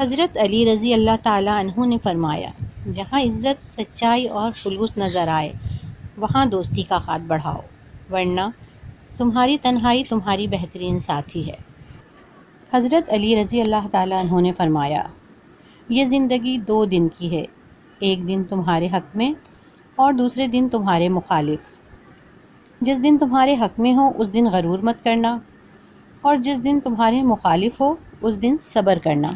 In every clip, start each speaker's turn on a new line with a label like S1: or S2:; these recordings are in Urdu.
S1: حضرت علی رضی اللہ تعالیٰ عنہ نے فرمایا، جہاں عزت، سچائی اور خلوص نظر آئے وہاں دوستی کا ہاتھ بڑھاؤ، ورنہ تمہاری تنہائی تمہاری بہترین ساتھی ہے۔ حضرت علی رضی اللہ تعالیٰ عنہ نے فرمایا، یہ زندگی 2 دن کی ہے، ایک دن تمہارے حق میں اور دوسرے دن تمہارے مخالف۔ جس دن تمہارے حق میں ہو اس دن غرور مت کرنا، اور جس دن تمہارے مخالف ہو اس دن صبر کرنا۔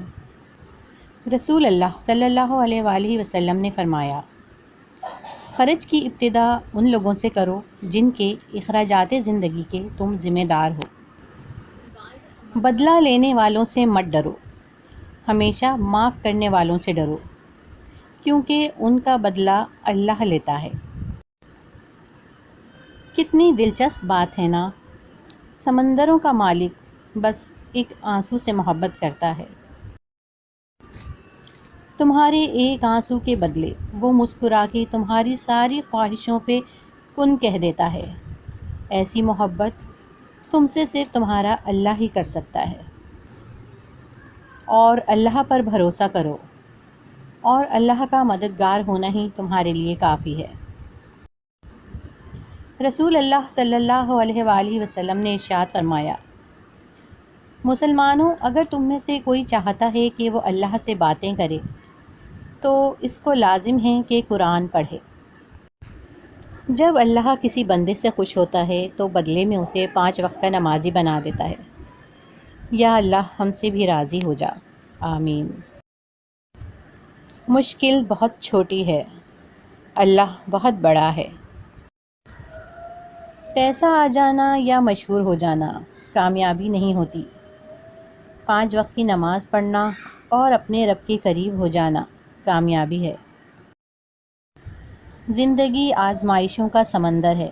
S1: رسول اللہ صلی اللہ علیہ وآلہ وسلم نے فرمایا، خرچ کی ابتدا ان لوگوں سے کرو جن کے اخراجات زندگی کے تم ذمہ دار ہو۔ بدلہ لینے والوں سے مت ڈرو، ہمیشہ معاف کرنے والوں سے ڈرو، کیونکہ ان کا بدلہ اللہ لیتا ہے۔ کتنی دلچسپ بات ہے نا، سمندروں کا مالک بس ایک آنسو سے محبت کرتا ہے۔ تمہارے ایک آنسو کے بدلے وہ مسکرا کے تمہاری ساری خواہشوں پہ کن کہہ دیتا ہے۔ ایسی محبت تم سے صرف تمہارا اللہ ہی کر سکتا ہے۔ اور اللہ پر بھروسہ کرو، اور اللہ کا مددگار ہونا ہی تمہارے لیے کافی ہے۔ رسول اللہ صلی اللہ علیہ وآلہ وسلم نے ارشاد فرمایا، مسلمانوں، اگر تم میں سے کوئی چاہتا ہے کہ وہ اللہ سے باتیں کرے تو اس کو لازم ہے کہ قرآن پڑھے۔ جب اللہ کسی بندے سے خوش ہوتا ہے تو بدلے میں اسے 5 وقت کا نمازی بنا دیتا ہے۔ یا اللہ ہم سے بھی راضی ہو جا، آمین۔ مشکل بہت چھوٹی ہے، اللہ بہت بڑا ہے۔ پیسہ آ جانا یا مشہور ہو جانا کامیابی نہیں ہوتی، 5 وقت کی نماز پڑھنا اور اپنے رب کے قریب ہو جانا کامیابی ہے۔ زندگی آزمائشوں کا سمندر ہے،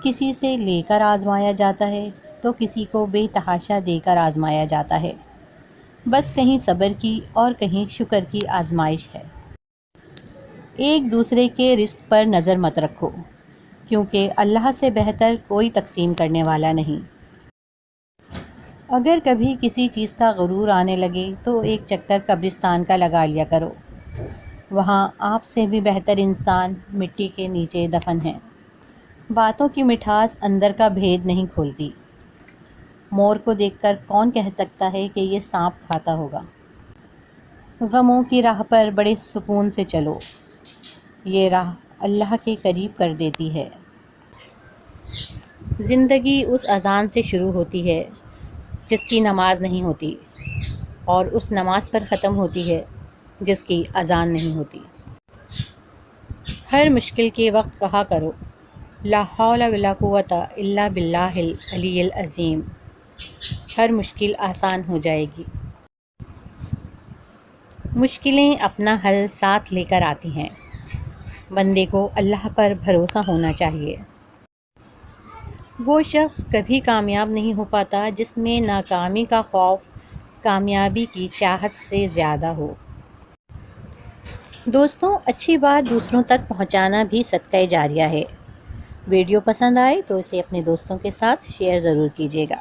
S1: کسی سے لے کر آزمایا جاتا ہے تو کسی کو بے تحاشا دے کر آزمایا جاتا ہے، بس کہیں صبر کی اور کہیں شکر کی آزمائش ہے۔ ایک دوسرے کے رزق پر نظر مت رکھو، کیونکہ اللہ سے بہتر کوئی تقسیم کرنے والا نہیں۔ اگر کبھی کسی چیز کا غرور آنے لگے تو ایک چکر قبرستان کا لگا لیا کرو، وہاں آپ سے بھی بہتر انسان مٹی کے نیچے دفن ہیں۔ باتوں کی مٹھاس اندر کا بھید نہیں کھولتی۔ مور کو دیکھ کر کون کہہ سکتا ہے کہ یہ سانپ کھاتا ہوگا؟ غموں کی راہ پر بڑے سکون سے چلو، یہ راہ اللہ کے قریب کر دیتی ہے۔ زندگی اس اذان سے شروع ہوتی ہے جس کی نماز نہیں ہوتی، اور اس نماز پر ختم ہوتی ہے جس کی اذان نہیں ہوتی۔ ہر مشکل کے وقت کہا کرو، لا حول ولا قوت الا باللہ العلی العظیم، ہر مشکل آسان ہو جائے گی۔ مشکلیں اپنا حل ساتھ لے کر آتی ہیں، بندے کو اللہ پر بھروسہ ہونا چاہیے۔ وہ شخص کبھی کامیاب نہیں ہو پاتا جس میں ناکامی کا خوف کامیابی کی چاہت سے زیادہ ہو۔ دوستوں، اچھی بات دوسروں تک پہنچانا بھی صدقہ جاریہ ہے۔ ویڈیو پسند آئے تو اسے اپنے دوستوں کے ساتھ شیئر ضرور کیجیے گا۔